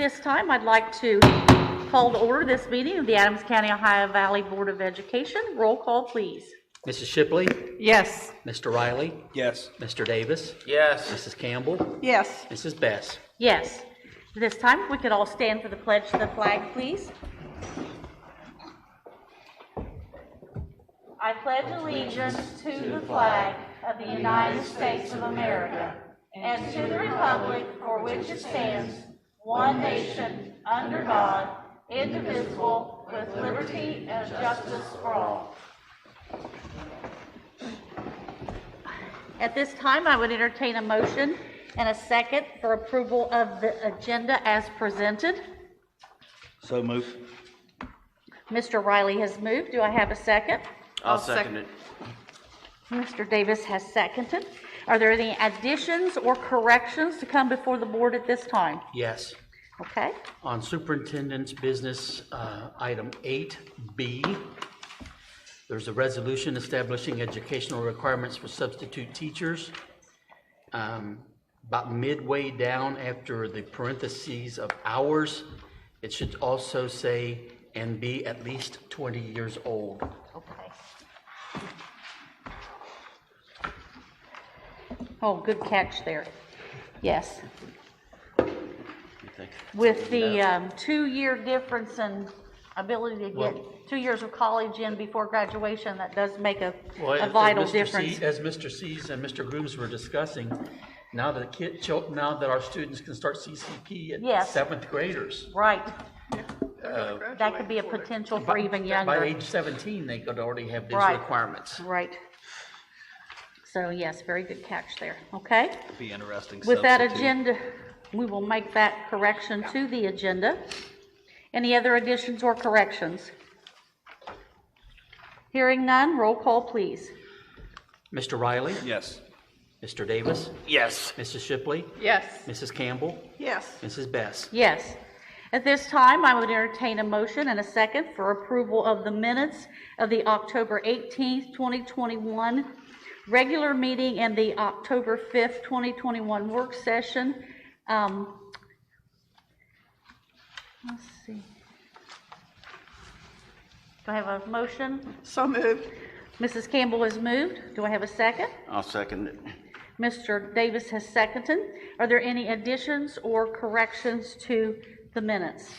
this time, I'd like to call to order this meeting of the Adams County, Ohio Valley Board of Education. Roll call, please. Mrs. Shipley? Yes. Mr. Riley? Yes. Mr. Davis? Yes. Mrs. Campbell? Yes. Mrs. Bess? Yes. This time, if we could all stand for the pledge to the flag, please. I pledge allegiance to the flag of the United States of America and to the republic for which it stands, one nation, under God, indivisible, with liberty and justice for all. At this time, I would entertain a motion and a second for approval of the agenda as presented. So move. Mr. Riley has moved. Do I have a second? I'll second it. Mr. Davis has seconded. Are there any additions or corrections to come before the board at this time? Yes. Okay. On Superintendent's Business, item 8B, there's a resolution establishing educational requirements for substitute teachers. About midway down after the parentheses of hours, it should also say, and be at least 20 years old. Okay. Oh, good catch there. Yes. With the 2-year difference in ability to get 2 years of college in before graduation, that does make a vital difference. As Mr. Sees and Mr. Grooms were discussing, now that our students can start CCP at Yes. 7th graders. Right. That could be a potential for even younger. By age 17, they could already have these Right. requirements. Right. So yes, very good catch there. Okay. Be interesting. With that agenda, we will make that correction to the agenda. Any other additions or corrections? Hearing none, roll call, please. Mr. Riley? Yes. Mr. Davis? Yes. Mrs. Shipley? Yes. Mrs. Campbell? Yes. Mrs. Bess? Yes. At this time, I would entertain a motion and a second for approval of the minutes of the October 18th, 2021 regular meeting and the October 5th, 2021 work session. Let's see. Do I have a motion? So moved. Mrs. Campbell has moved. Do I have a second? I'll second it. Mr. Davis has seconded. Are there any additions or corrections to the minutes?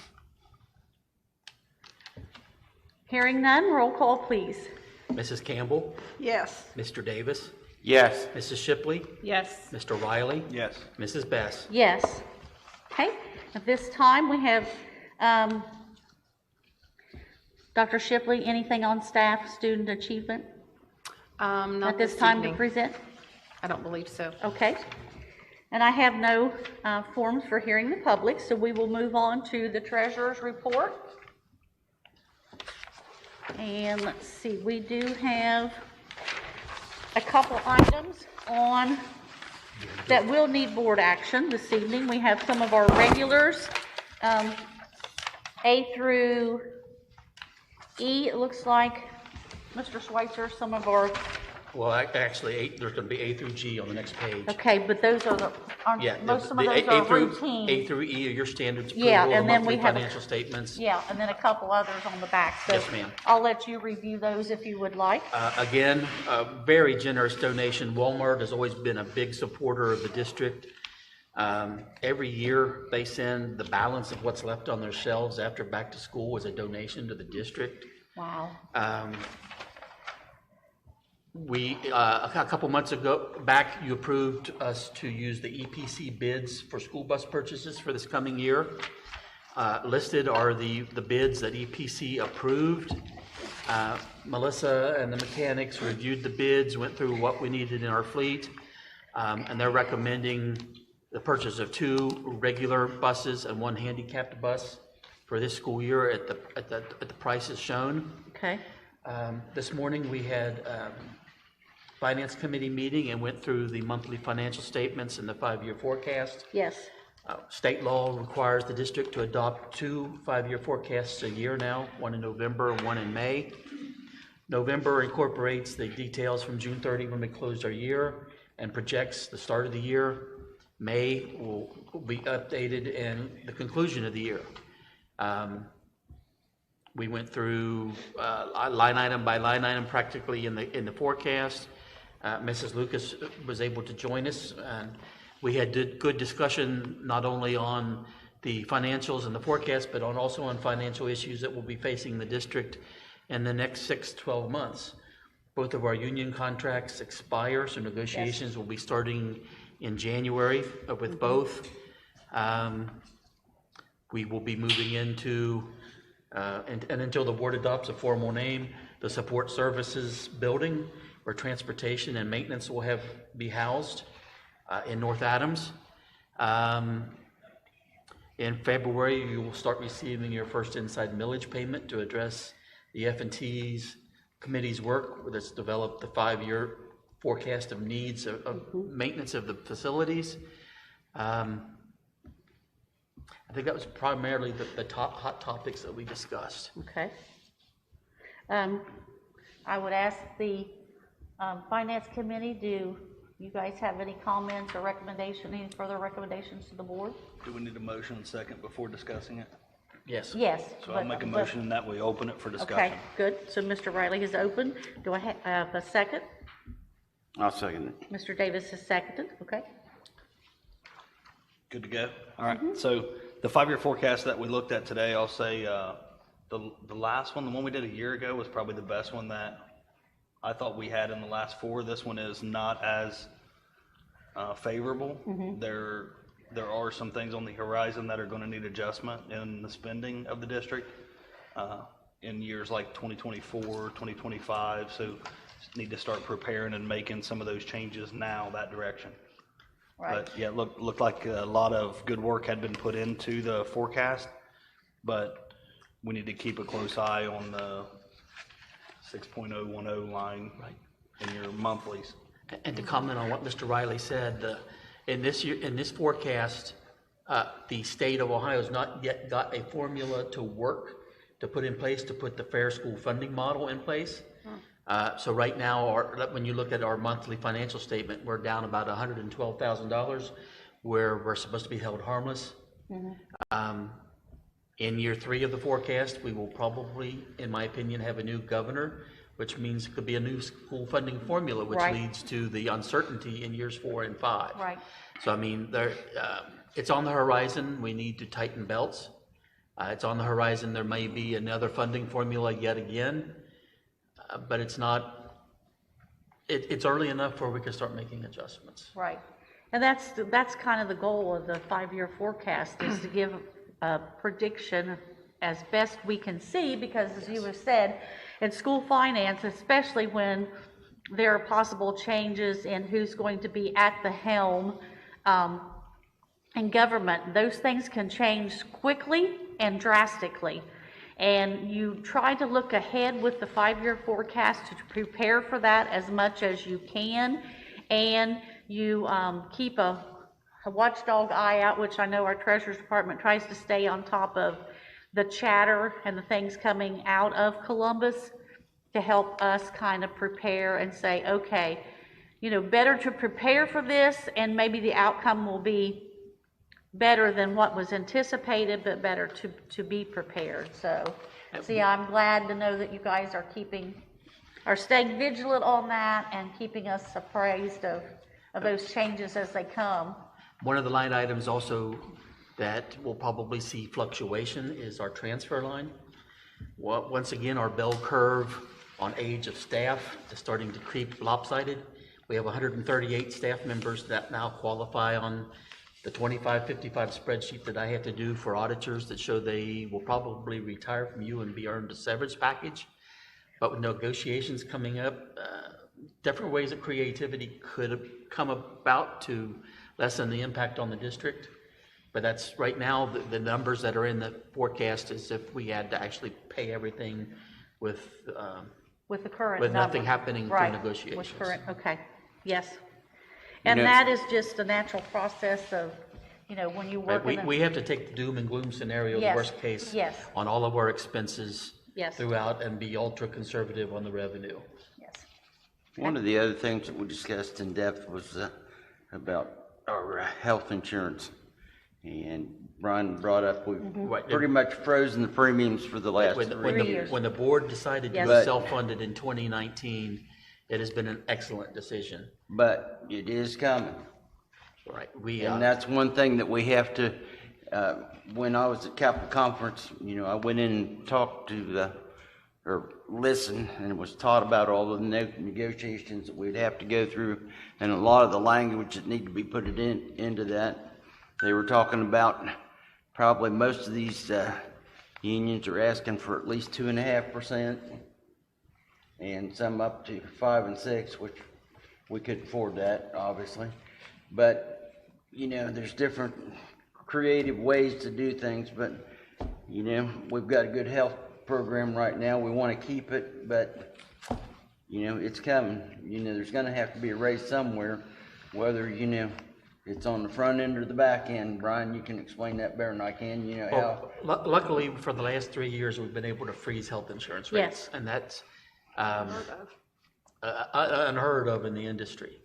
Hearing none, roll call, please. Mrs. Campbell? Yes. Mr. Davis? Yes. Mrs. Shipley? Yes. Mr. Riley? Yes. Mrs. Bess? Yes. Okay. At this time, we have Dr. Shipley, anything on staff student achievement Not at this time to evening. present? I don't believe so. Okay. And I have no forms for hearing the public, so we will move on to the treasurer's report. And let's see, we do have a couple items on that will need board action this evening. We have some of our regulars, A through E, it looks like, Mr. Schweitzer, some of our, Well, actually, there's going to be A through G on the next page. okay, but those are Yeah, most of the those A are through- routine. A through E are your standards Yeah, approval of and then monthly we have a- financial statements. Yeah, and then a couple others on the back. So Yes, ma'am. I'll let you review those if you would like. Again, a very generous donation. Walmart has always been a big supporter of the district. Every year, they send the balance of what's left on their shelves after back to school as a donation to the district. Wow. A couple months back, you approved us to use the EPC bids for school bus purchases for this coming year. Listed are the bids that EPC approved. Melissa and the mechanics reviewed the bids, went through what we needed in our fleet, and they're recommending the purchase of 2 regular buses and 1 handicapped bus for this school year at the prices shown. Okay. This morning, we had Finance Committee meeting and went through the monthly financial statements and the 5-year forecast. Yes. State law requires the district to adopt 2 5-year forecasts a year now, one in November and one in May. November incorporates the details from June 30 when we closed our year and projects the start of the year. May will be updated in the conclusion of the year. We went through line item by line item practically in the forecast. Mrs. Lucas was able to join us, and we had good discussion not only on the financials and the forecast, but also on financial issues that will be facing the district in the next 6-12 months. Both of our union contracts expire, so negotiations will be starting in January with both. We will be moving into, and until the board adopts a formal name, the support services building where transportation and maintenance will be housed in North Adams. In February, you will start receiving your first inside millage payment to address the F&T's committee's work that's developed the 5-year forecast of needs of maintenance of the facilities. I think that was primarily the top hot topics that we discussed. Okay. I would ask the Finance Committee, do you guys have any comments or any further recommendations to the board? Do we need a motion and second before discussing it? Yes. Yes. So I'll make a motion that we open it for Okay, discussion. good. So Mr. Riley is open. Do I have a second? I'll second it. Mr. Davis is seconded, okay? Good to go? All right, so the 5-year forecast that we looked at today, I'll say the last one, the one we did a year ago, was probably the best one that I thought we had in the last 4. This one is not as favorable. There are some things on the horizon that are going to need adjustment in the spending of the district in years like 2024, 2025. So need to start preparing and making some of those changes now that direction. Right. But yeah, looked like a lot of good work had been put into the forecast, but we need to keep a close eye on the 6.010 line in your monthlies. And to comment on what Mr. Riley said, in this forecast, the state of Ohio has not yet got a formula to put in place to put the fair school funding model in place. So right now, when you look at our monthly financial statement, we're down about $112,000, where we're supposed to be held harmless. In year 3 of the forecast, we will probably, in my opinion, have a new governor, which means it could be a new school funding formula, which Right. leads to the uncertainty in years 4 and 5. Right. So I mean, it's on the horizon. We need to tighten belts. It's on the horizon. There may be another funding formula yet again, but it's not. It's early enough where we can start making adjustments. Right. And that's kind of the goal of the 5-year forecast, is to give a prediction as best we can see, because as you have said, in school finance, especially when there are possible changes in who's going to be at the helm in government, those things can change quickly and drastically. And you try to look ahead with the 5-year forecast to prepare for that as much as you can, and you keep a watchdog eye out, which I know our Treasurer's Department tries to stay on top of the chatter and the things coming out of Columbus to help us kind of prepare and say, okay, better to prepare for this, and maybe the outcome will be better than what was anticipated, but better to be prepared. So, I'm glad to know that you guys are staying vigilant on that and keeping us appraised of those changes as they come. One of the line items also that will probably see fluctuation is our transfer line. Once again, our bell curve on age of staff is starting to creep lopsided. We have 138 staff members that now qualify on the 2555 spreadsheet that I have to do for auditors that show they will probably retire from you and be earned a severance package. But with negotiations coming up, different ways of creativity could have come about to lessen the impact on the district. But that's right now, the numbers that are in the forecast is if we had to actually pay everything with the current with number. nothing happening through Right. negotiations. With current, okay, yes. And know- that is just a natural process of, when you Right, work in we have to take the doom and gloom scenario, the Yes, worst case, yes. on all of our expenses Yes. throughout, and be ultra conservative on the revenue. Yes. One of the other things that we discussed in depth was about our health insurance. And Brian brought up, we've Right. pretty much frozen the premiums for the last When, 3 when the, years. when the board decided to Yes. go But- self-funded in 2019, it has been an excellent decision. But it is coming. Right, we, And that's one thing that we have to, when I was at Capitol Conference, I went in and talked to or listened and was taught about all the negotiations that we'd have to go through and a lot of the language that need to be put into that. They were talking about probably most of these unions are asking for at least 2.5%, and some up to 5 and 6, which we could afford that, obviously. But there's different creative ways to do things. But we've got a good health program right now. We want to keep it, but it's coming. There's going to have to be a raise somewhere, whether it's on the front end or the back end. Brian, you can explain that better than I can. How. well, luckily, for the last 3 years, we've been able to freeze health insurance rates. Yes. And that's unheard of in the industry.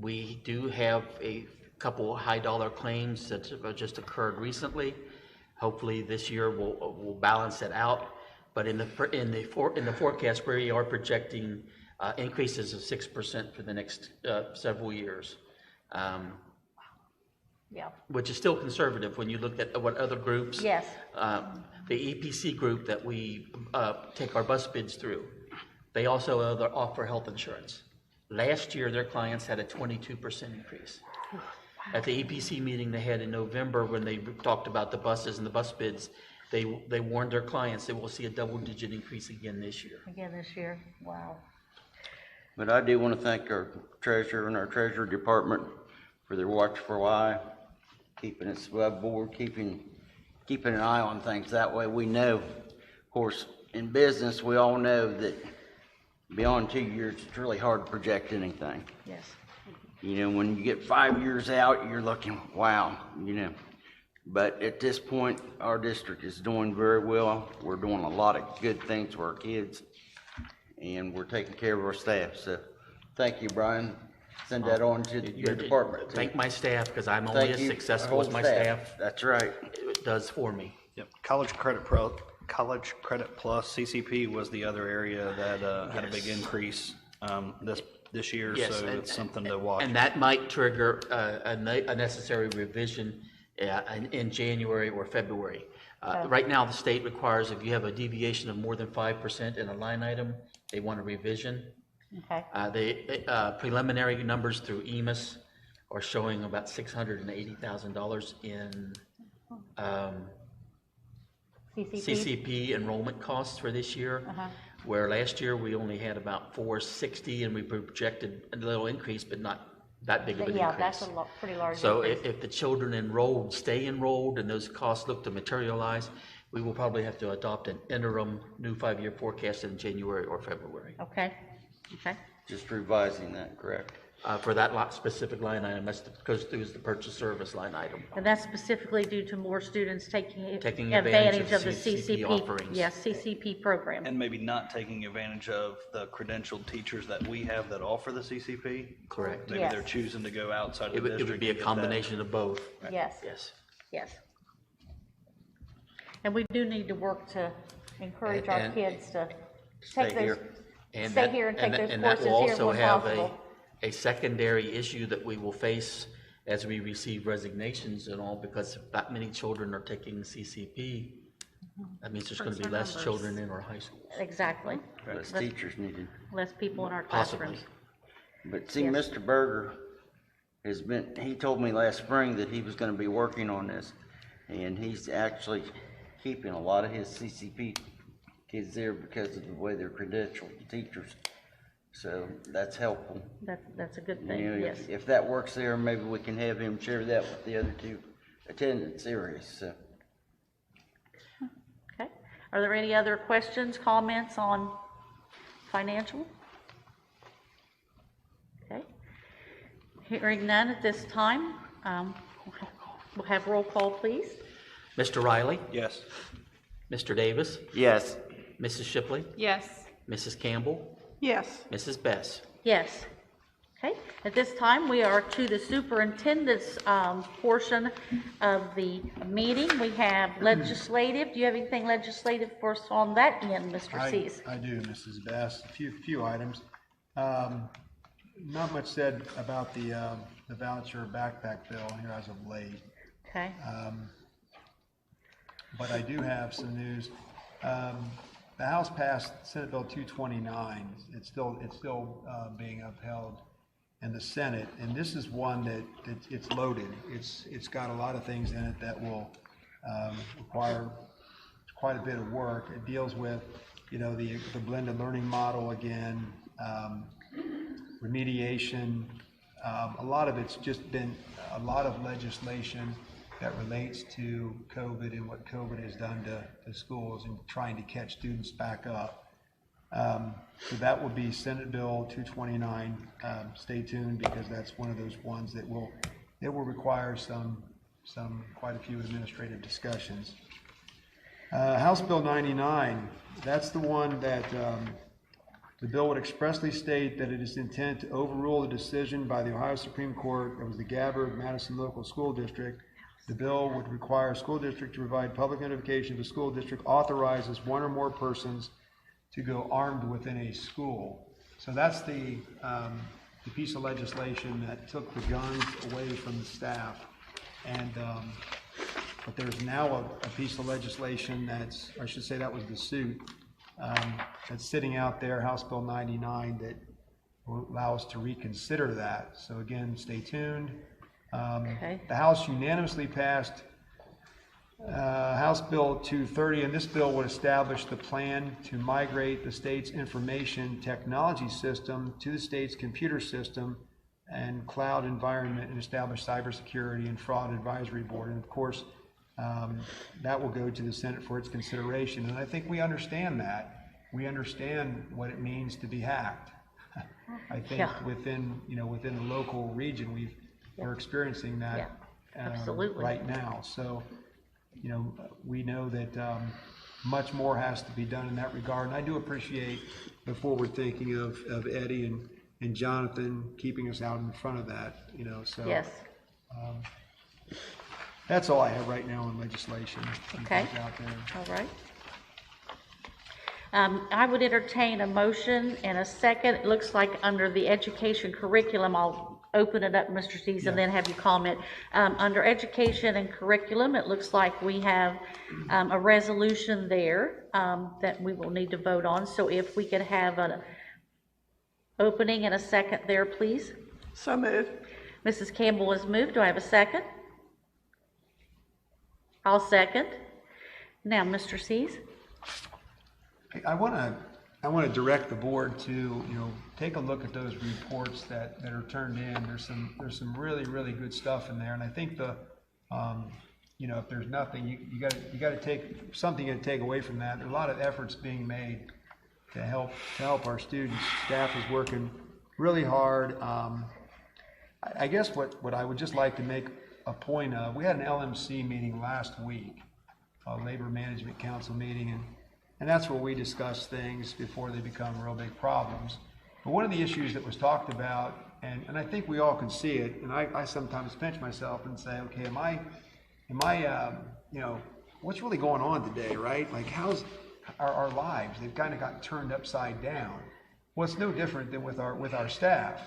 We do have a couple high-dollar claims that have just occurred recently. Hopefully, this year we'll balance it out. But in the forecast, we are projecting increases of 6% for the next several years. Yeah. Which is still conservative when you look at what other groups. Yes. The EPC group that we take our bus bids through, they also offer health insurance. Last year, their clients had a 22% increase. At the EPC meeting they had in November, when they talked about the buses and the bus bids, they warned their clients that we'll see a double-digit increase again this year. Again this year. Wow. But I do want to thank our treasurer and our treasurer department for their watchful eye, keeping us above board, keeping an eye on things. That way we know. Of course, in business, we all know that beyond 2 years, it's really hard to project anything. Yes. When you get 5 years out, you're looking, wow, But at this point, our district is doing very well. We're doing a lot of good things for our kids, and we're taking care of our staff. So thank you, Brian. Send that on to your department. Thank my staff, because I'm only Thank as you, successful our as whole my staff That's right. does for me. Yep. College Credit Plus, CCP was the other area that had a big increase this year, Yes, so and- it's something to watch. And that might trigger a necessary revision in January or February. Right now, the state requires if you have a deviation of more than 5% in a line item, they want a revision. Okay. The preliminary numbers through EMIS are showing about $680,000 in CCP enrollment costs for this year, where last year we only had about 460, and we projected a little increase, but not that big of an Yeah, increase. that's a pretty large So increase. if the children stay enrolled, and those costs look to materialize, we will probably have to adopt an interim new 5-year forecast in January or February. Okay. Okay. Just revising that, correct? For that specific line item, that goes through as the purchase service line item. And that's specifically due to more students taking Taking advantage of the CCP CCP offerings. Yes, CCP program. And maybe not taking advantage of the credentialed teachers that we have that offer the CCP. Correct. Maybe Yes. they're choosing to go outside of It the would district. be a and get that. combination of both. Yes. Yes. Yes. And we do need to work to encourage our And- kids to Stay take those, here. And stay that- here and take those and that courses will here also when have possible. a secondary issue that we will face as we receive resignations and all, because if that many children are taking CCP, that means there's going to be less numbers. children in our high schools. Exactly. Less Less- teachers needed. Less people in our Possibly. classrooms. But see, Yes. Mr. Berger he told me last spring that he was gonna be working on this, and he's actually keeping a lot of his CCP kids there because of the way they're credentialed teachers. So that's helpful. That's a good thing, yes. If that works there, maybe we can have him share that with the other two attendance areas, so. Okay. Are there any other questions, comments on financial? Okay. Hearing none at this time, we'll have roll call, please. Mr. Riley, Yes. Mr. Davis, Yes. Mrs. Shipley, Yes. Mrs. Campbell, Yes. Mrs. Bess. Yes. Okay, at this time, we are to the superintendent's portion of the meeting. We have legislative. Do you have anything legislative for us on that end, Mr. Cease? I do, Mrs. Bass. A few items. Not much said about the voucher backpack bill here as of late, Okay, but I do have some news. The House passed Senate Bill 229. It's still being upheld in the Senate, and this is one that it's loaded. It's got a lot of things in it that will require quite a bit of work. It deals with, the blended learning model again, remediation. A lot of it's just been a lot of legislation that relates to COVID and what COVID has done to schools and trying to catch students back up. So that will be Senate Bill 229. Stay tuned, because that's one of those ones that will require quite a few administrative discussions. House Bill 99, that's the one that the bill would expressly state that it is intent to overrule the decision by the Ohio Supreme Court that was the Gabbard-Madison Local School District. The bill would require a school district to provide public notification if a school district authorizes one or more persons to go armed within a school. So that's the piece of legislation that took the guns away from the staff. And but there's now a piece of legislation that was the suit that's sitting out there, House Bill 99, that will allow us to reconsider that. So again, stay tuned. okay, The House unanimously passed House Bill 230, and this bill would establish the plan to migrate the state's information technology system to the state's computer system and cloud environment, and establish cybersecurity and fraud advisory board. And of course, that will go to the Senate for its consideration. And I think we understand that. We understand what it means to be hacked. I think Yeah. within the local region, we're experiencing that Yeah, absolutely. right now. So, we know that much more has to be done in that regard. And I do appreciate the forward thinking of Eddie and Jonathan keeping us out in front of that, so. yes, That's all I have right now in legislation. Okay. Out there. all right. I would entertain a motion and a second. It looks like under the education curriculum, I'll open it up, Mr. Cease, and then have you comment. Under education and curriculum, it looks like we have a resolution there that we will need to vote on. So if we could have an opening and a second there, please. So moved. Mrs. Campbell has moved. Do I have a second? I'll second. Now, Mr. Cease. I want to direct the board to, take a look at those reports that are turned in. There's some really, really good stuff in there. And I think if there's nothing, you got to take something to take away from that. There are a lot of efforts being made to help our students. Staff is working really hard. I guess what I would just like to make a point of, we had an LMC meeting last week, a Labor Management Council meeting, and that's where we discuss things before they become real big problems. But one of the issues that was talked about, and I think we all can see it, and I sometimes pinch myself and say, okay, am I what's really going on today, right? Like, how's our lives? They've kind of got turned upside down. Well, it's no different than with our staff.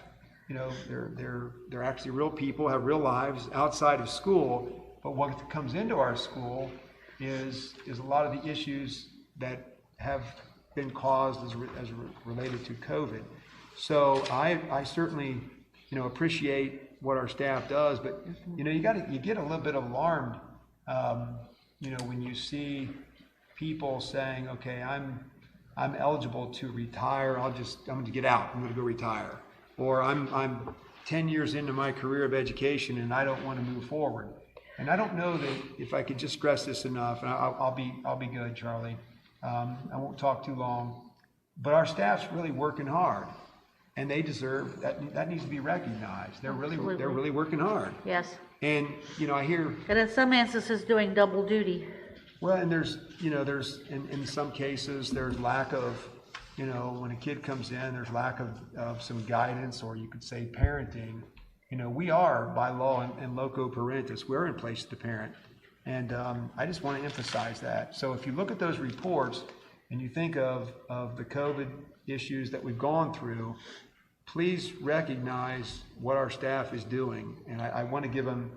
They're actually real people, have real lives outside of school, but what comes into our school is a lot of the issues that have been caused as related to COVID. So I certainly, appreciate what our staff does, but you get a little bit alarmed, when you see people saying, okay, I'm eligible to retire. I'm going to get out. I'm going to go retire. Or I'm 10 years into my career of education and I don't want to move forward. And I don't know that if I could just stress this enough, and I'll be good, Charlie. I won't talk too long, but our staff's really working hard, and they deserve that. That needs to be recognized. They're really working hard. Yes. And I hear, And in some instances, doing double duty. well, and there's in some cases there's lack of you know, when a kid comes in, there's lack of some guidance, or you could say parenting. You know, we are, by law and loco parentis, we're in place to parent. And I just want to emphasize that. So if you look at those reports and you think of the COVID issues that we've gone through, please recognize what our staff is doing. And I want to give them,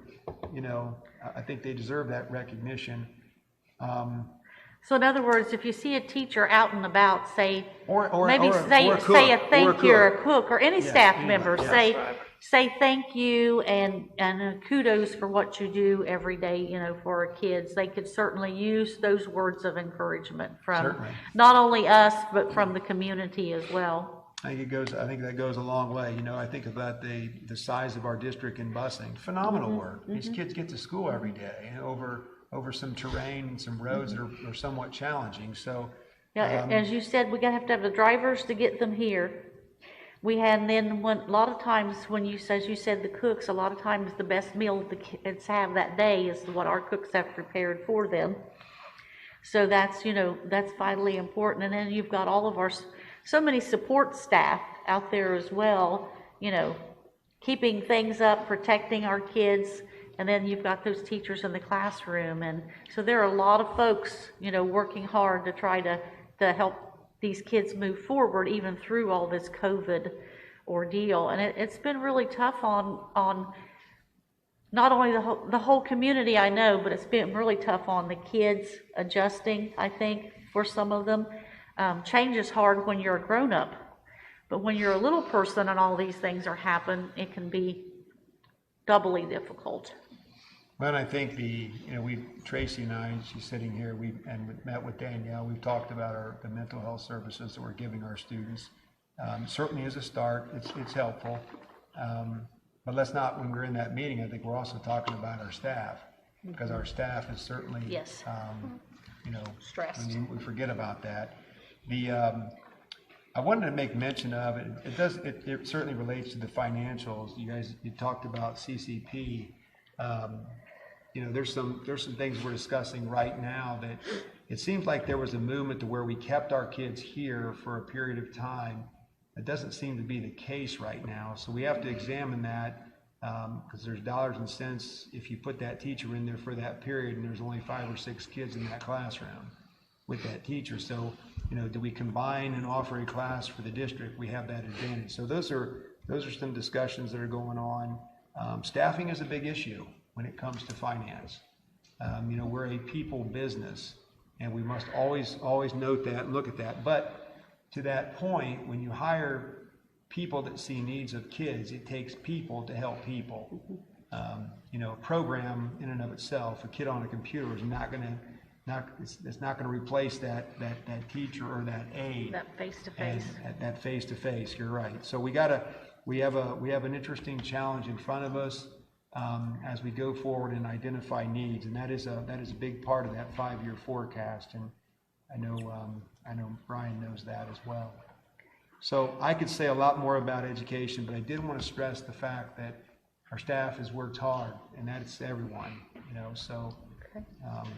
you know, I think they deserve that recognition. So in other words, if you see a teacher out and about, say, Or maybe a say cook, a thank you, or a cook. cook, or any Yeah, staff anyway, member, yes. say thank you and kudos for what you do every day, you know, for our kids. They could certainly use those words of encouragement from Certainly. not only us, but from the community as well. I think that goes a long way. You know, I think about the size of our district in busing. Phenomenal work. These kids get to school every day and over some terrain and some roads that are somewhat challenging. So, Yeah, as you said, we have to have the drivers to get them here. And then a lot of times when as you said, the cooks, a lot of times the best meal the kids have that day is what our cooks have prepared for them. So that's, you know, that's vitally important. And then you've got all of so many support staff out there as well, you know, keeping things up, protecting our kids. And then you've got those teachers in the classroom. And so there are a lot of folks, you know, working hard to try to help these kids move forward even through all this COVID ordeal. And it's been really tough on not only the whole community, I know, but it's been really tough on the kids adjusting, I think, for some of them. Change is hard when you're a grown-up, but when you're a little person and all these things are happening, it can be doubly difficult. Well, I think Tracy and I, she's sitting here, we met with Danielle, we've talked about the mental health services that we're giving our students. Certainly as a start, it's helpful. But let's not, when we're in that meeting, I think we're also talking about our staff, because our staff is certainly, Yes. you know, Stressed. we forget about that. I wanted to make mention of it. It certainly relates to the financials. You talked about CCP. You know, there's some things we're discussing right now that it seems like there was a movement to where we kept our kids here for a period of time. That doesn't seem to be the case right now. So we have to examine that, because there's dollars and cents if you put that teacher in there for that period and there's only 5 or 6 kids in that classroom with that teacher. So, you know, do we combine and offer a class for the district? We have that advantage. So those are some discussions that are going on. Staffing is a big issue when it comes to finance. You know, we're a people business, and we must always note that and look at that. But to that point, when you hire people that see needs of kids, it takes people to help people. You know, a program in and of itself, a kid on a computer is not going to replace that teacher or that aide. That face-to-face. That face-to-face, you're right. So we have an interesting challenge in front of us as we go forward and identify needs, and that is a big part of that 5-year forecast. And I know Brian knows that as well. So I could say a lot more about education, but I did want to stress the fact that our staff has worked hard, and that's everyone, you know. So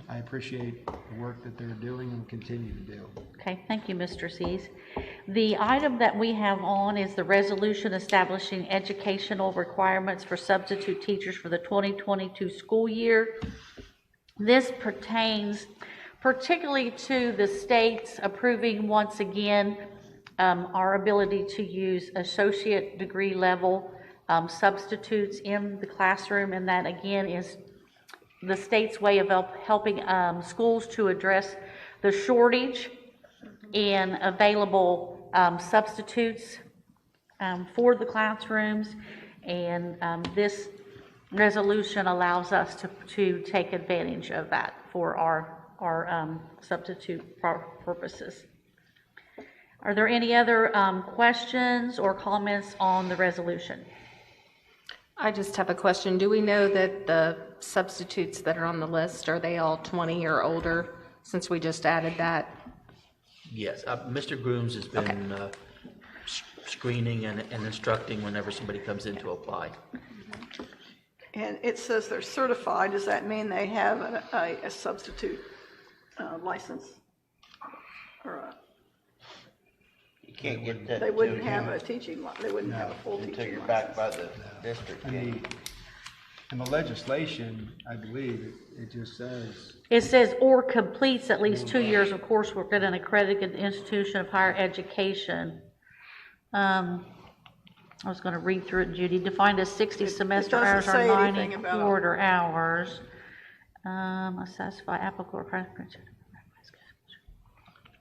I appreciate the work that they're doing and continue to do. Okay, thank you, Mr. Sees. The item that we have on is the resolution establishing educational requirements for substitute teachers for the 2022 school year. This pertains particularly to the states approving once again our ability to use associate degree level substitutes in the classroom, and that again is the state's way of helping schools to address the shortage in available substitutes for the classrooms. And this resolution allows us to take advantage of that for our substitute purposes. Are there any other questions or comments on the resolution? I just have a question. Do we know that the substitutes that are on the list, are they all 20 or older, since we just added that? Yes, Mr. Grooms has been screening and instructing whenever somebody comes in to apply. And it says they're certified. Does that mean they have a substitute license? Or You can't get that They wouldn't until have a teaching, they wouldn't have a full until teaching you're backed license. by the district. In the legislation, I believe, it just says, It says, or completes at least 2 years of coursework at an accredited institution of higher education. I was gonna read through it, Judy. Defined as 60 semester doesn't hours or say 90 anything about- quarter hours. I satisfy applicable requirements.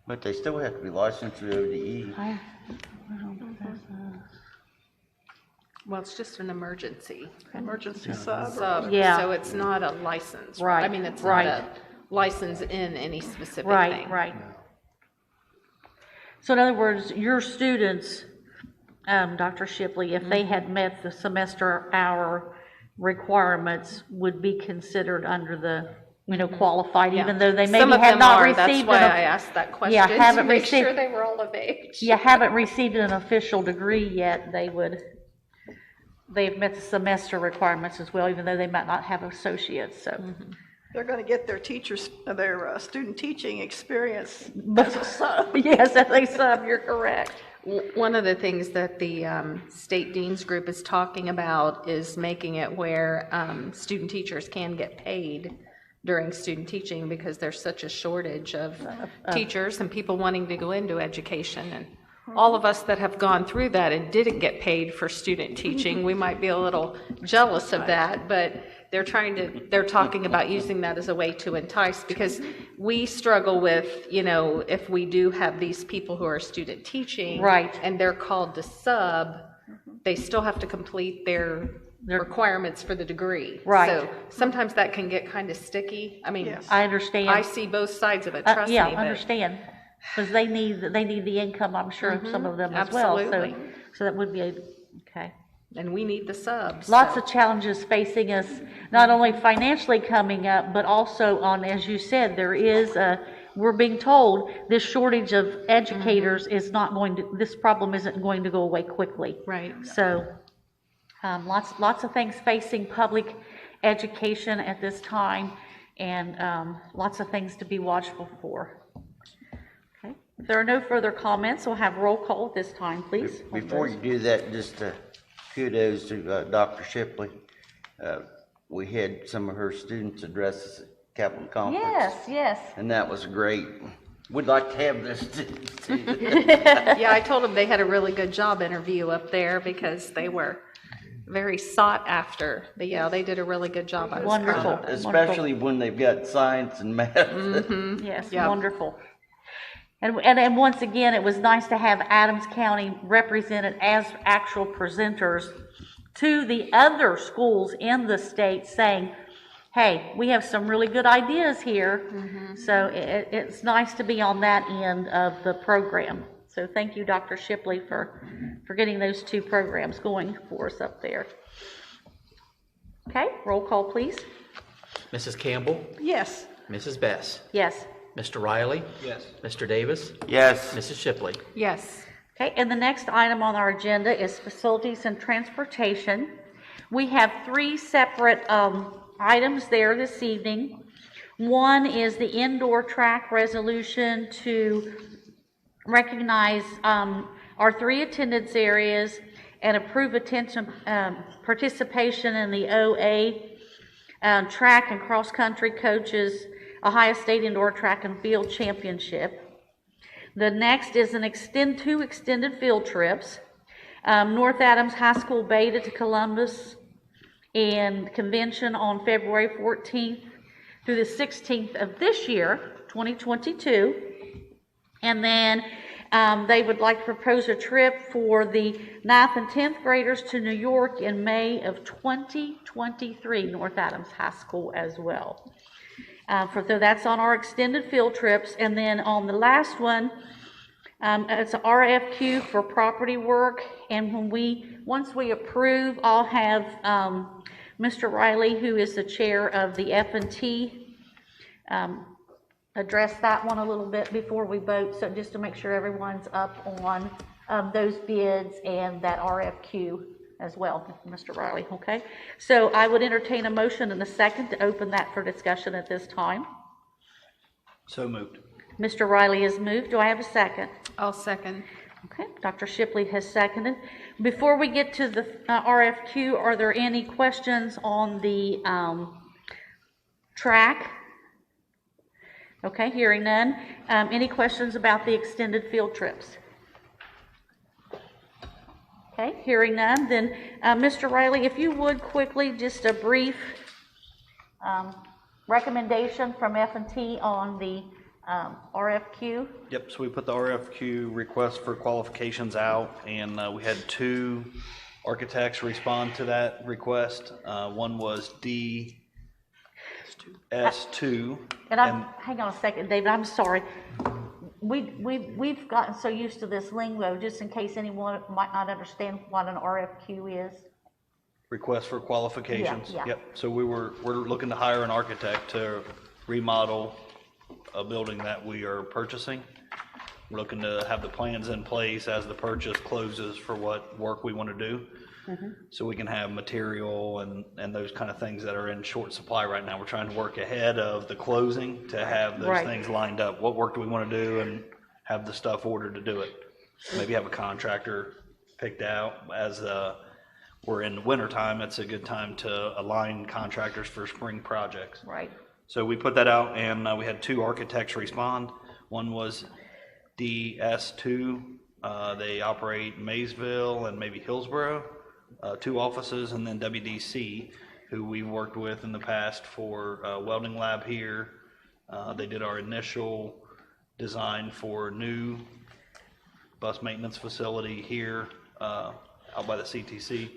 But they still have to be licensed through ODE. Well, it's just an emergency Emergency sub. or- sub, Yeah. so it's not a license. Right, I mean, it's not right. a license in any specific thing. Right, right. So in other words, your students, Dr. Shipley, if they had met the semester hour requirements, would be considered under the, qualified, Yeah. even though they Some maybe of have them not are. received. That's why an- I asked that question, Yeah, to haven't make received- sure they were all of age. You haven't received an official degree yet, they've met the semester requirements as well, even though they might not have associates, so. They're gonna get their student teaching experience But- as a sub. Yes, as a sub, you're correct. One of the things that the state dean's group is talking about is making it where student teachers can get paid during student teaching because there's such a shortage of teachers and people wanting to go into education. And all of us that have gone through that and didn't get paid for student teaching, we might be a little jealous of that, but they're talking about using that as a way to entice, because we struggle with, if we do have these people who are student teaching. Right. And they're called to sub, they still have to complete their requirements for the degree. Right. So sometimes that can get kind of sticky. I mean, Yes. I understand. I see both sides of it, trust me. Yeah, I but- understand, because they need the income, I'm sure, of some of them as well. So- absolutely. So that would be okay. And we need the subs. Lots so. of challenges facing us, not only financially coming up, but also on, as you said, we're being told this shortage of educators is not going to, this problem isn't going to go away quickly. Right. So, lots of things facing public education at this time, and lots of things to be watchful for. Okay. If there are no further comments, we'll have roll call at this time, please. Before you do that, just kudos to Dr. Shipley. We had some of her students address us at Capitol Conference. Yes. And that was great. We'd like to have this too. Yeah, I told them they had a really good job interview up there because they were very sought after. But yeah, they did a really good job. I was proud Wonderful. of them. Especially when they've got science and math. Yes, Yeah. wonderful. And once again, it was nice to have Adams County represented as actual presenters to the other schools in the state saying, hey, we have some really good ideas here. So it's nice to be on that end of the program. So thank you, Dr. Shipley, for getting those two programs going for us up there. Okay, roll call, please. Mrs. Campbell, Yes, Mrs. Bess, Yes. Mr. Riley, Yes. Mr. Davis, Yes. Mrs. Shipley. Yes. Okay, and the next item on our agenda is facilities and transportation. We have three separate items there this evening. One is the indoor track resolution to recognize our three attendance areas and approve participation in the OA track and cross-country coaches Ohio State Indoor Track and Field Championship. The next is two extended field trips. North Adams High School Beta to Columbus and convention on February 14th through the 16th of this year, 2022. And then they would like to propose a trip for the 9th and 10th graders to New York in May of 2023, North Adams High School as well. So that's on our extended field trips. And then on the last one, it's an RFQ for property work. And once we approve, I'll have Mr. Riley, who is the chair of the F&T, address that one a little bit before we vote. So just to make sure everyone's up on those bids and that RFQ as well, Mr. Riley, okay? So I would entertain a motion and a second to open that for discussion at this time. So moved. Mr. Riley has moved. Do I have a second? I'll second. Okay, Dr. Shipley has seconded. Before we get to the RFQ, are there any questions on the track? Okay, hearing none. Any questions about the extended field trips? Okay, hearing none, then Mr. Riley, if you would quickly, just a brief recommendation from F&T on the RFQ. Yep, so we put the RFQ request for qualifications out, and we had 2 architects respond to that request. One was DS2. And hang on a second, David, I'm sorry. We've gotten so used to this lingo, just in case anyone might not understand what an RFQ is. Request for qualifications. Yeah. Yep, so we're looking to hire an architect to remodel a building that we are purchasing. We're looking to have the plans in place as the purchase closes for what work we want to do. So we can have material and those kind of things that are in short supply right now. We're trying to work ahead of the closing to have those Right. things lined up. What work do we want to do, and have the stuff ordered to do it. Maybe have a contractor picked out. As we're in winter time, it's a good time to align contractors for spring projects. Right. So we put that out, and we had 2 architects respond. One was DS2. They operate Maysville and maybe Hillsborough, 2 offices, and then WDC, who we've worked with in the past for welding lab here. They did our initial design for new bus maintenance facility here out by the CTC.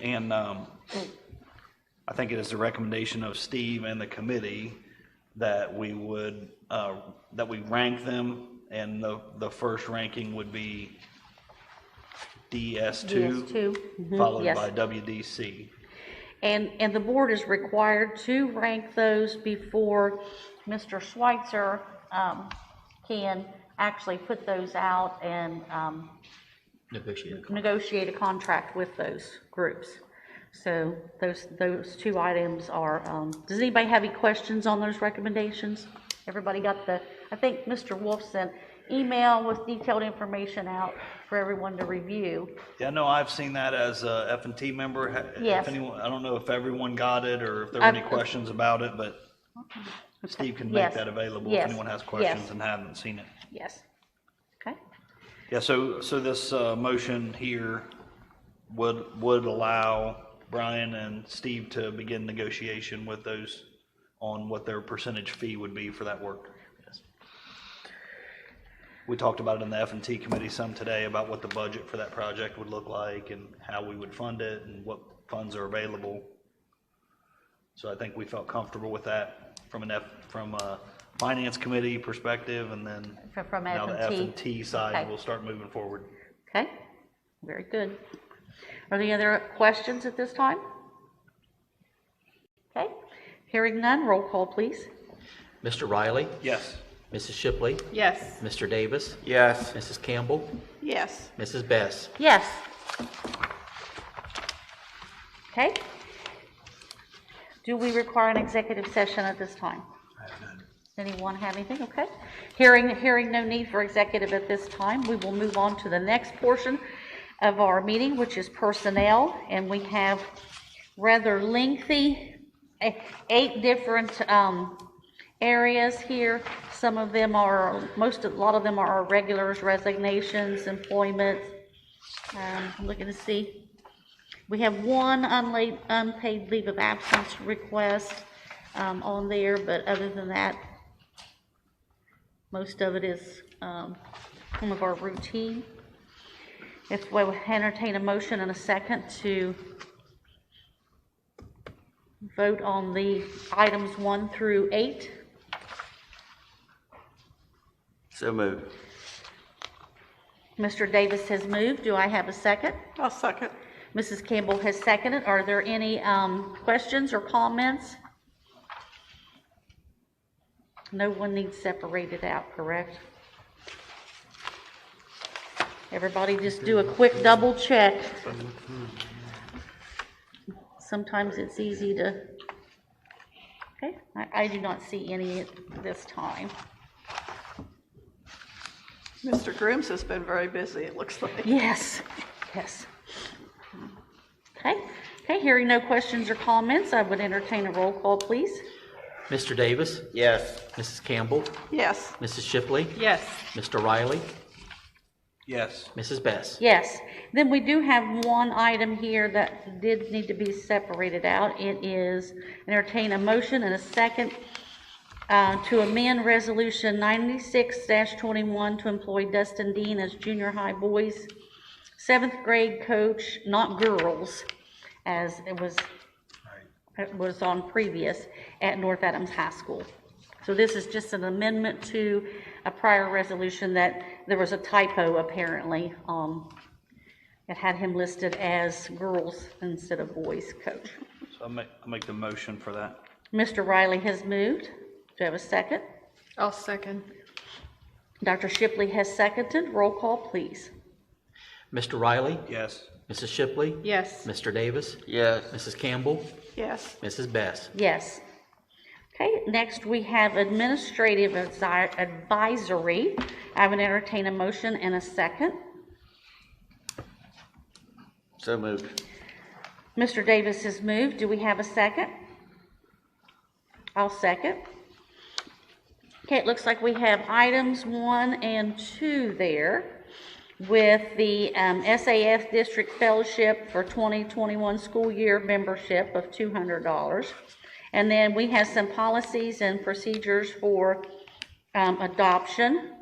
And I think it is the recommendation of Steve and the committee that we would, that we rank them, and the first ranking would be DS2, DS2, followed yes. by WDC. And the board is required to rank those before Mr. Schweitzer can actually put those out and negotiate a contract with those groups. So those 2 items are, does anybody have any questions on those recommendations? Everybody got I think Mr. Wolf sent email with detailed information out for everyone to review. Yeah, no, I've seen that as a F&T member. Yes. If anyone, I don't know if everyone got it or if there were any I've- questions about it, but Steve can Yes. make that available Yes. if anyone has questions Yes. and haven't seen it. Yes. Okay. Yeah, so this motion here would allow Brian and Steve to begin negotiation with those on what their percentage fee would be for that work. We talked about it in the F&T committee some today about what the budget for that project would look like and how we would fund it and what funds are available. So I think we felt comfortable with that from a finance committee perspective, and then From now the F&T. F&T side Okay. will start moving forward. Okay, very good. Are there any other questions at this time? Okay, hearing none, roll call, please. Mr. Riley, Yes. Mrs. Shipley, Yes. Mr. Davis, Yes. Mrs. Campbell, Yes. Mrs. Best. Yes. Okay. Do we require an executive session at this time? Anyone have anything? Okay. Hearing no need for executive at this time, we will move on to the next portion of our meeting, which is personnel, and we have rather lengthy, 8 different areas here. Some of them are, a lot of them are our regulars, resignations, employment. I'm looking to see. We have 1 unpaid leave of absence request on there, but other than that, most of it is some of our routine. If we will entertain a motion and a second to vote on the items 1 through 8. So moved. Mr. Davis has moved. Do I have a second? I'll second. Mrs. Campbell has seconded. Are there any questions or comments? No one needs separated out, correct? Everybody just do a quick double check. Sometimes it's easy to, okay, I do not see any at this time. Mr. Grooms has been very busy, it looks like. Yes, yes. Okay, hearing no questions or comments, I would entertain a roll call, please. Mr. Davis, Yes. Mrs. Campbell, Yes, Mrs. Shipley, Yes. Mr. Riley, Yes. Mrs. Best. Yes, then we do have one item here that did need to be separated out. It is entertain a motion and a second to amend Resolution 96-21 to employ Dustin Dean as junior high boys 7th grade coach, not girls, as it was on previous at North Adams High School. So this is just an amendment to a prior resolution that there was a typo apparently. It had him listed as girls instead of boys coach. So I make the motion for that. Mr. Riley has moved. Do I have a second? I'll second. Dr. Shipley has seconded. Roll call, please. Mr. Riley, Yes. Mrs. Shipley, Yes. Mr. Davis, Yes. Mrs. Campbell, yes, Mrs. Best. Yes. Okay, next we have administrative advisory. I would entertain a motion and a second. So moved. Mr. Davis has moved. Do we have a second? I'll second. Okay, it looks like we have items 1 and 2 there with the SAS District Fellowship for 2021 school year membership of $200. And then we have some policies and procedures for adoption.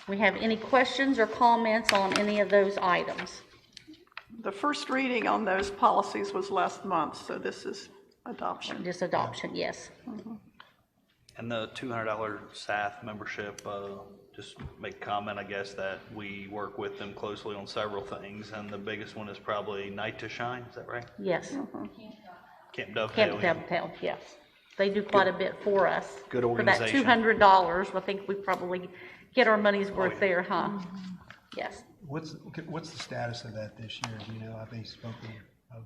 We have any questions or comments on any of those items? the first reading on those policies was last month, so this is adoption. Just adoption, yes. And the $200 SAF membership, just make a comment, I guess, that we work with them closely on several things, and the biggest one is probably Night to Shine, is that right? Yes. Camp Dovetail. Camp yeah. Dovetail, yes. They do quite a bit for us. Good For that organization. $200, I think we probably get our money's worth yeah. there, huh? Yes. What's the status of that this year? Do you know? Have they spoken of?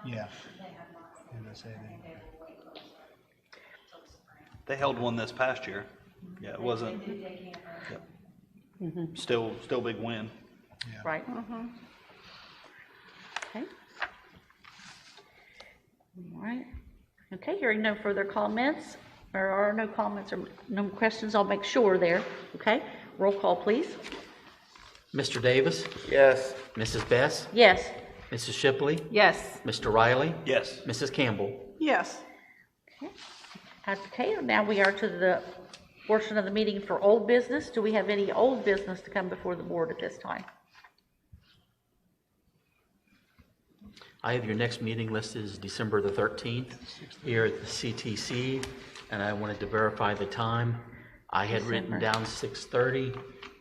Yeah. Didn't I say that? They held one this past year. Yeah, it wasn't. Yep. Still big win. Right. Okay. All right. Okay, hearing no further comments, or are no comments or no questions, I'll make sure there. Okay, roll call, please. Mr. Davis, Yes. Mrs. Best, Yes. Mrs. Shipley, Yes. Mr. Riley, Yes. Mrs. Campbell. Yes, Okay, now we are to the portion of the meeting for old business. Do we have any old business to come before the board at this time? I have your next meeting listed as December the 13th here at the CTC, and I wanted to verify the time. I had written down 6:30,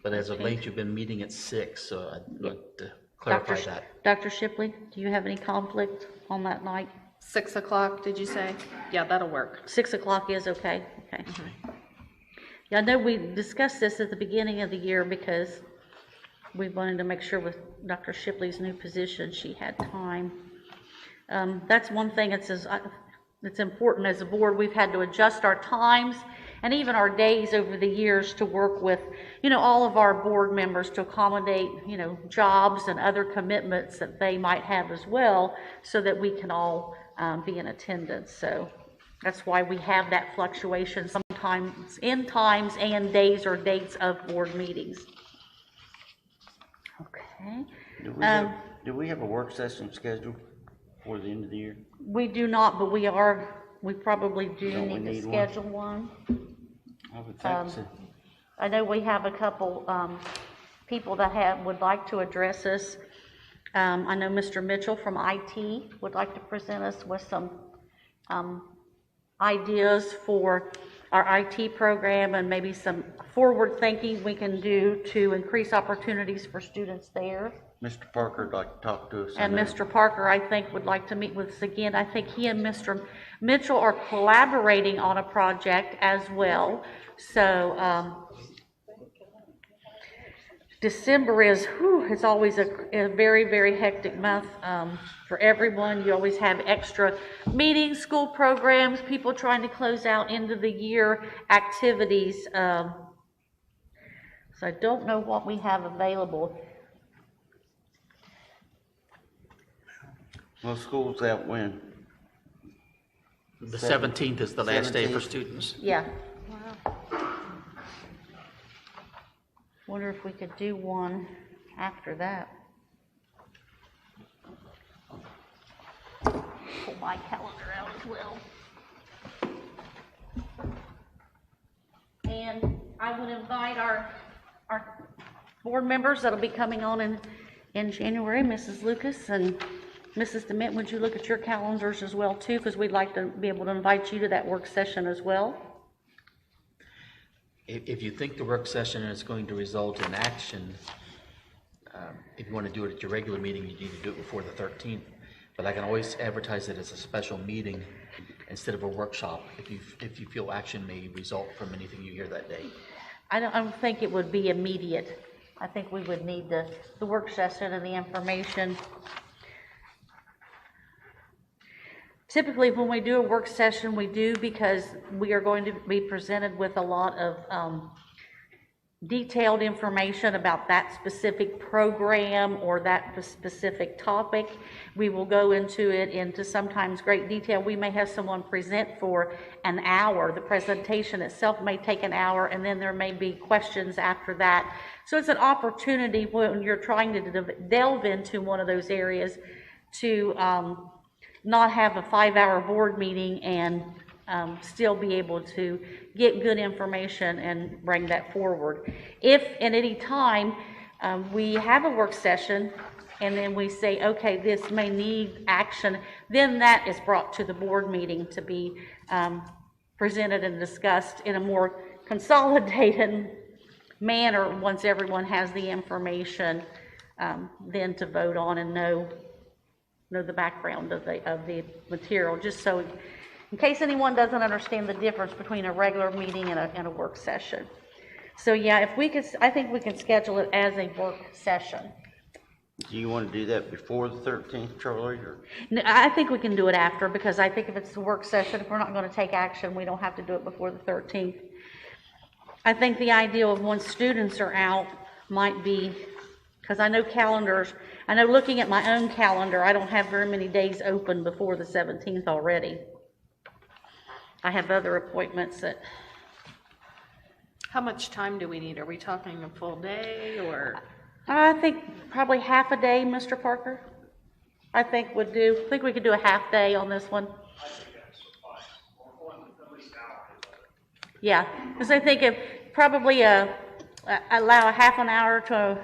but as of late, you've been meeting at 6, so I'd like to clarify that. Dr. Shipley, do you have any conflict on that night? 6 o'clock, did you say? Yeah, that'll work. 6 o'clock is okay? Okay. Yeah, I know we discussed this at the beginning of the year because we wanted to make sure with Dr. Shipley's new position, she had time. That's one thing that's important as a board. We've had to adjust our times and even our days over the years to work with, all of our board members to accommodate, jobs and other commitments that they might have as well, so that we can all be in attendance. So that's why we have that fluctuation sometimes in times and days or dates of board meetings. Okay. Do we have a work session scheduled for the end of the year? We do not, but we probably do Don't we need to need one? schedule one. I would think so. I know we have a couple people that would like to address us. I know Mr. Mitchell from IT would like to present us with some ideas for our IT program and maybe some forward thinking we can do to increase opportunities for students there. Mr. Parker would like to talk to us. And on that. Mr. Parker, I think, would like to meet with us again. I think he and Mr. Mitchell are collaborating on a project as well. So December is, it's always a very, very hectic month for everyone. You always have extra meetings, school programs, people trying to close out end of the year activities. So I don't know what we have available. Well, school's out when? The 17th is the last day for 17th. students. Yeah. Wonder if we could do one after that. Pull my calendar out as well. And I would invite our board members that'll be coming on in January, Mrs. Lucas and Mrs. Dement, would you look at your calendars as well too? Because we'd like to be able to invite you to that work session as well. If you think the work session is going to result in action, if you want to do it at your regular meeting, you need to do it before the 13th. But I can always advertise it as a special meeting instead of a workshop if you feel action may result from anything you hear that day. I don't think it would be immediate. I think we would need the work session and the information. Typically, when we do a work session, we do because we are going to be presented with a lot of detailed information about that specific program or that specific topic. We will go into sometimes great detail. We may have someone present for an hour. The presentation itself may take an hour, and then there may be questions after that. So it's an opportunity when you're trying to delve into one of those areas to not have a 5-hour board meeting and still be able to get good information and bring that forward. If at any time we have a work session and then we say, okay, this may need action, then that is brought to the board meeting to be presented and discussed in a more consolidated manner once everyone has the information then to vote on and know the background of the material, just so in case anyone doesn't understand the difference between a regular meeting and a work session. So yeah, if we could, I think we can schedule it as a work session. Do you want to do that before the 13th, Charlie, or? No, I think we can do it after, because I think if it's a work session, if we're not going to take action, we don't have to do it before the 13th. I think the idea of when students are out might be, because I know calendars, I know looking at my own calendar, I don't have very many days open before the 17th already. I have other appointments that, How much time do we need? Are we talking a full day or? I think probably half a day, Mr. Parker. I think we could do a half day on this one. Yeah, because I think if probably allow a half an hour to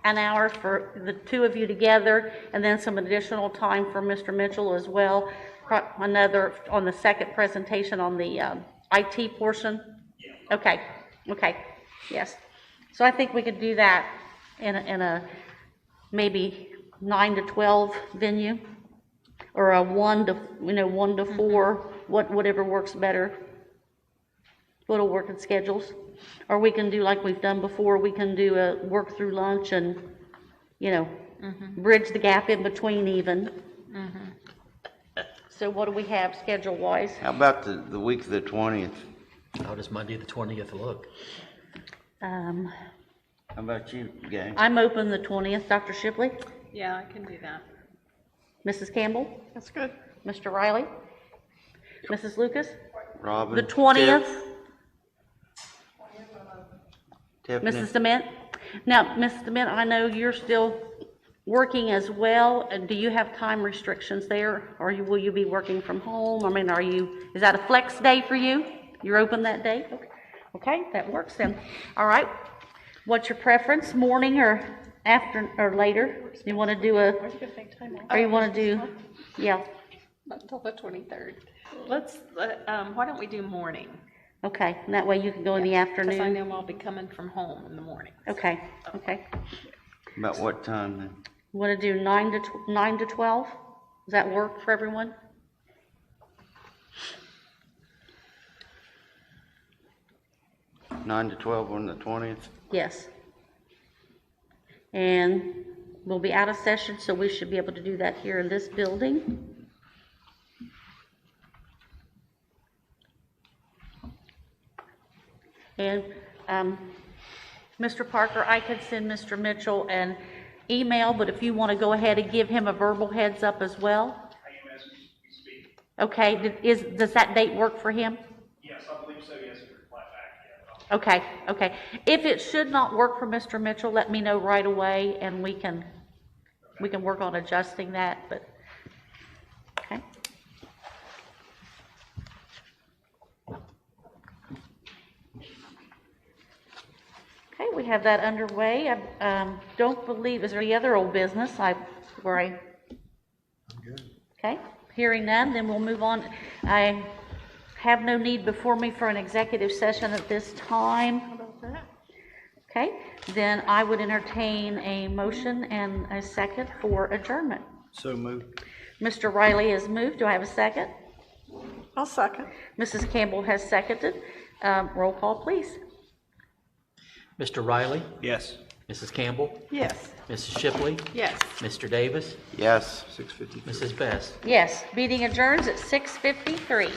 an hour for the two of you together, and then some additional time for Mr. Mitchell as well. Another on the second presentation on the IT portion. Okay, yes. So I think we could do that in a maybe 9 to 12 venue, or a 1 to 4, whatever works better. Little working schedules, or we can do like we've done before. We can do a work through lunch and bridge the gap in between even. So what do we have schedule wise? How about the week of the 20th? How does Monday the 20th look? How about you, Gay? I'm open the 20th. Dr. Shipley, Yeah, I can do that. Mrs. Campbell, That's good. Mr. Riley, Mrs. Lucas, Robin? the 20th. Tiffany? Mrs. Dement? Now, Mrs. Dement, I know you're still working as well. Do you have time restrictions there? Or will you be working from home? I mean, is that a flex day for you? You're open that day? Okay, that works then. All right. What's your preference, morning or after or later? You want to do or you want to do, yeah, Not until the 23rd. Why don't we do morning? okay. And that way you can go in the Because I afternoon. know I'll be coming from home in the morning. Okay. About what time then? Want to do 9 to 12? Does that work for everyone? Nine to 12 on the 20th? Yes. And we'll be out of session, so we should be able to do that here in this building. And, Mr. Parker, I could send Mr. Mitchell an email, but if you want to go ahead and give him a verbal heads up as well? I am as we speak. Okay, does that date work for him? Yes, I believe so, yes, we're flat back, yeah. Okay, okay. If it should not work for Mr. Mitchell, let me know right away, and we can work on adjusting that, but, okay. Okay, we have that underway. I don't believe, is there any other old business where I? I'm good. Okay, hearing none, then we'll move on. I have no need before me for an executive session at this time. Okay, then I would entertain a motion and a second for adjournment. So moved. Mr. Riley has moved. Do I have a second? I'll second. Mrs. Campbell has seconded. Roll call, please. Mr. Riley, Yes. Mrs. Campbell, Yes. Mrs. Shipley, Yes. Mr. Davis, Yes. Mrs. Best. Yes, meeting adjourns at 6:53.